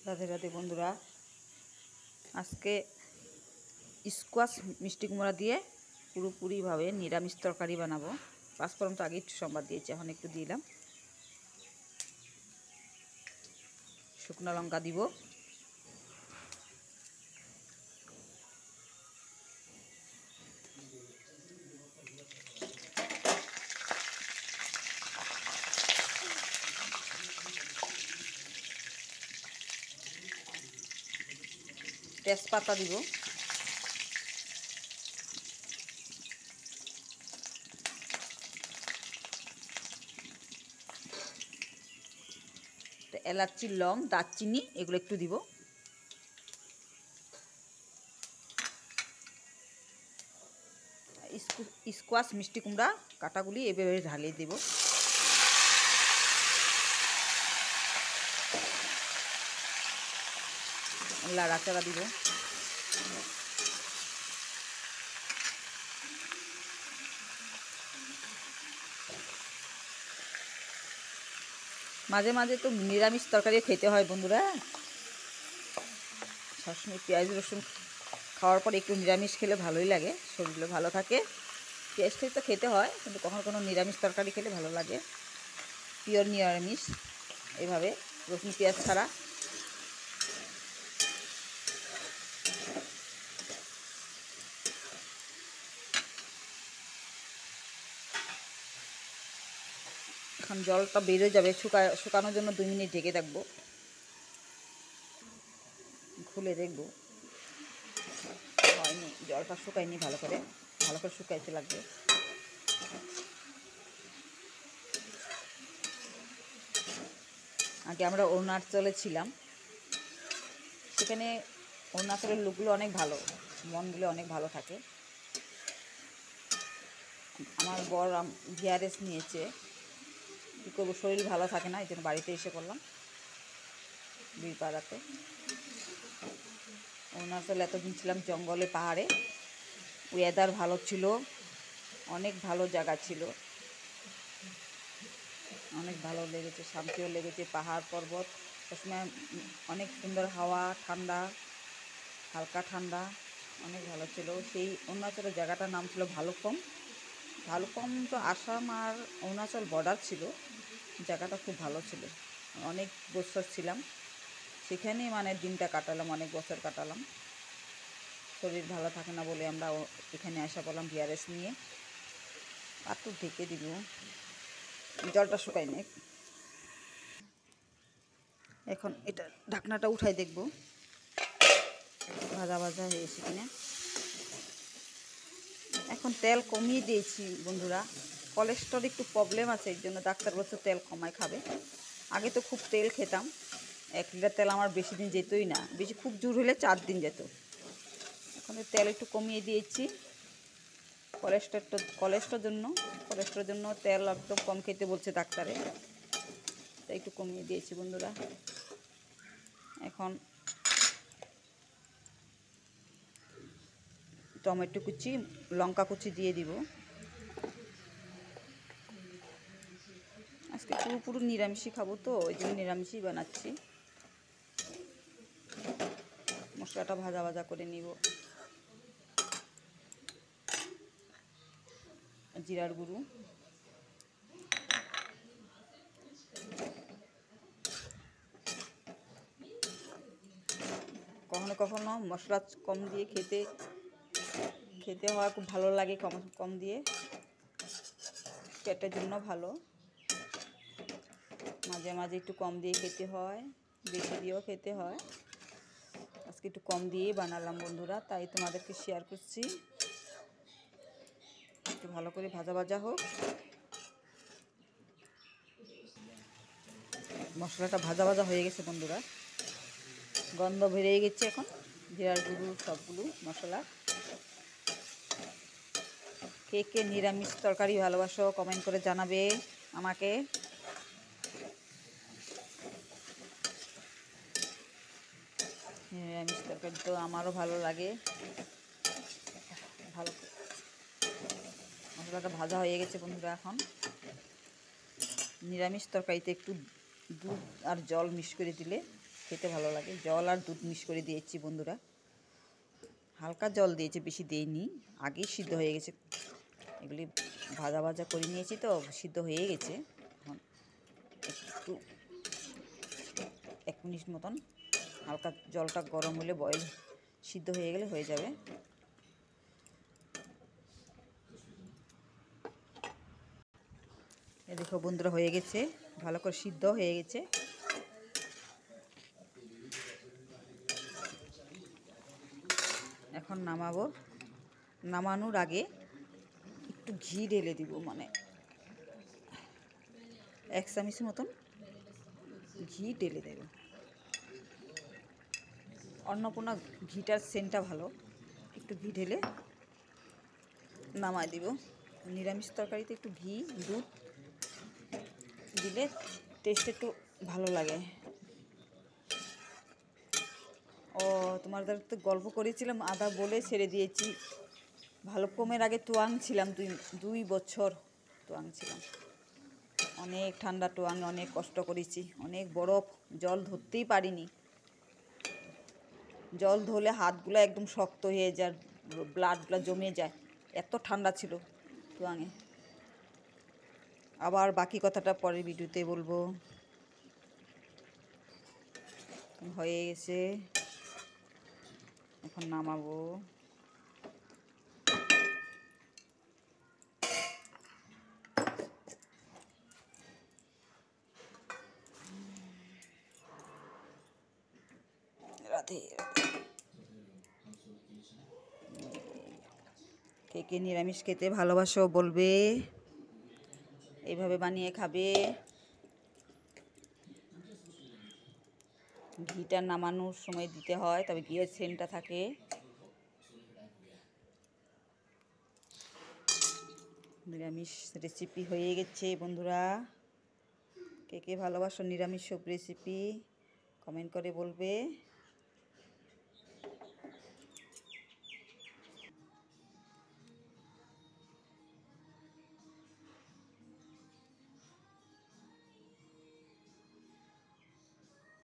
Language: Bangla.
রাধে রাধে বন্ধুরা, আজকে স্কোয়াশ মিষ্টি কুমড়া দিয়ে পুরোপুরিভাবে নিরামিষ তরকারি বানাবো। পাঁচফোড়ন তো আগে একটু সম্বাদ দিয়েছি, এখন একটু দিলাম। শুকনো লঙ্কা দিব, তেজপাতা দিব, এলাচি, লং, দারচিনি এগুলো একটু দিব। স্কোয়াশ মিষ্টি কুমড়া কাটাগুলি এভাবে ঢালিয়ে দেব। লাড়াচাড়া দিব। মাঝে মাঝে তো নিরামিষ তরকারি খেতে হয় বন্ধুরা। সবসময় পেঁয়াজ রসুন খাওয়ার পর একটু নিরামিষ খেলে ভালোই লাগে, শরীরে ভালো থাকে। পেঁয়াজ তো খেতে হয়, কিন্তু কখনো কোনো নিরামিষ তরকারি খেলে ভালো লাগে। পিওর নিরামিষ, এভাবে রসুন পেঁয়াজ ছাড়া। এখন জলটা বেরিয়ে যাবে, শুকানোর জন্য 2 মিনিট ঢেকে রাখবো। খুলে দেখবো, হয়নি, জলটা শুকায়নি ভালো করে শুকাইতে লাগবে। আগে আমরা অরুণাচলে ছিলাম, সেখানে অরুণাচলের লোকগুলো অনেক ভালো, মনগুলো অনেক ভালো থাকে। আমার বর ভিআরএস নিয়েছে, কী করবো, শরীর ভালো থাকে না, এই জন্য বাড়িতে এসে করলাম বীরপাড়াতে। অরুণাচলে এতদিন ছিলাম জঙ্গলে, পাহাড়ে, ওয়েদার ভালো ছিল, অনেক ভালো জায়গা ছিল, অনেক ভালো লেগেছে, শান্তিও লেগেছে। পাহাড় পর্বত, সবসময় অনেক সুন্দর হাওয়া, ঠান্ডা, হালকা ঠান্ডা, অনেক ভালো ছিল। সেই অরুণাচলের জায়গাটার নাম ছিল ভালুকপং। ভালুকপং তো আসাম আর অরুণাচল বর্ডার ছিল। জায়গাটা খুব ভালো ছিল, অনেক বছর ছিলাম সেখানেই, মানে দিনটা কাটালাম, অনেক বছর কাটালাম। শরীর ভালো থাকে না বলে আমরা এখানে আসা বললাম ভিআরএস নিয়ে। আর তো ঢেকে দিব, জলটা শুকায়নি। এখন এটা ঢাকনাটা উঠাই দেখব ভাজা ভাজা হয়েছে কিনা। এখন তেল কমিয়ে দিয়েছি বন্ধুরা, কোলেস্ট্রল একটু প্রবলেম আছে, এর জন্য ডাক্তার বলছে তেল কমায় খাবে। আগে তো খুব তেল খেতাম, 1 লিটার তেল আমার বেশি দিন যেতই না, বেশি খুব জোর হলে 4 দিন যেত। এখন তেল একটু কমিয়ে দিয়েছি, কোলেস্ট্রলের জন্য তেল একদম কম খেতে বলছে ডাক্তারে, তাই একটু কমিয়ে দিয়েছি বন্ধুরা। এখন টমেটো কুচি, লঙ্কা কুচি দিয়ে দিব। আজকে পুরো নিরামিষই খাবো, তো ওই জন্য নিরামিষই বানাচ্ছি। মশলাটা ভাজা ভাজা করে নিব। জিরার গুঁড়ো, কখনো কখনো মশলা কম দিয়ে খেতে হয়, খুব ভালো লাগে কম দিয়ে, পেটের জন্য ভালো। মাঝে মাঝে একটু কম দিয়ে খেতে হয়, বেশি দিয়েও খেতে হয়। আজকে একটু কম দিয়েই বানালাম বন্ধুরা, তাই তোমাদেরকে শেয়ার করছি। একটু ভালো করে ভাজা ভাজা হোক। মশলাটা ভাজা ভাজা হয়ে গেছে বন্ধুরা, গন্ধ বেরিয়ে গেছে। এখন জিরার গুঁড়ো, সবগুলো মশলা। কে কে নিরামিষ তরকারি ভালোবাসো কমেন্ট করে জানাবে আমাকে। নিরামিষ তরকারি তো আমারও ভালো লাগে। ভালো মশলাটা ভাজা হয়ে গেছে বন্ধুরা। এখন নিরামিষ তরকারিতে একটু দুধ আর জল মিক্স করে দিলে খেতে ভালো লাগে। জল আর দুধ মিক্স করে দিয়েছি বন্ধুরা, হালকা জল দিয়েছি, বেশি দিইনি, আগেই সিদ্ধ হয়ে গেছে। এগুলি ভাজা ভাজা করে নিয়েছি তো সিদ্ধ হয়ে গেছে। এখন একটু 1 মিনিট মতন হালকা জলটা গরম হলে বয়েল সিদ্ধ হয়ে গেলে হয়ে যাবে। এ দেখো বন্ধুরা হয়ে গেছে, ভালো করে সিদ্ধ হয়ে গেছে। এখন নামাবো। নামানোর আগে একটু ঘি ঢেলে দিব, মানে 1 চামচ মতন ঘি ঢেলে দেব। অন্নপূর্ণা ঘিটার সেন্টটা ভালো, একটু ঘি ঢেলে নামাই দিব। নিরামিষ তরকারিতে একটু ঘি দুধ দিলে টেস্ট একটু ভালো লাগে। ও তোমাদের তো গল্প করেছিলাম, আদা বলে ছেড়ে দিয়েছি। ভালুকপুমের আগে তোয়াং ছিলাম, 2 বছর তোয়াং ছিলাম। অনেক ঠান্ডা তোয়াং, অনেক কষ্ট করেছি, অনেক বরফ, জল ধরতেই পারিনি। জল ধরলে হাতগুলো একদম শক্ত হয়ে যায়, ব্লাডগুলো জমে যায়, এত ঠান্ডা ছিল তোয়াংয়ে। আবার বাকি কথাটা পরের ভিডিওতে বলবো। হয়ে গেছে, এখন নামাবো। রাধে রাধে। কে কে নিরামিষ খেতে ভালোবাসো বলবে, এইভাবে বানিয়ে খাবে। ঘিটা নামানোর সময় দিতে হয়, তবে ঘিয়ের সেন্টটা থাকে। নিরামিষ রেসিপি হয়ে গেছে বন্ধুরা। কে কে ভালোবাসো নিরামিষ সব রেসিপি কমেন্ট করে বলবে।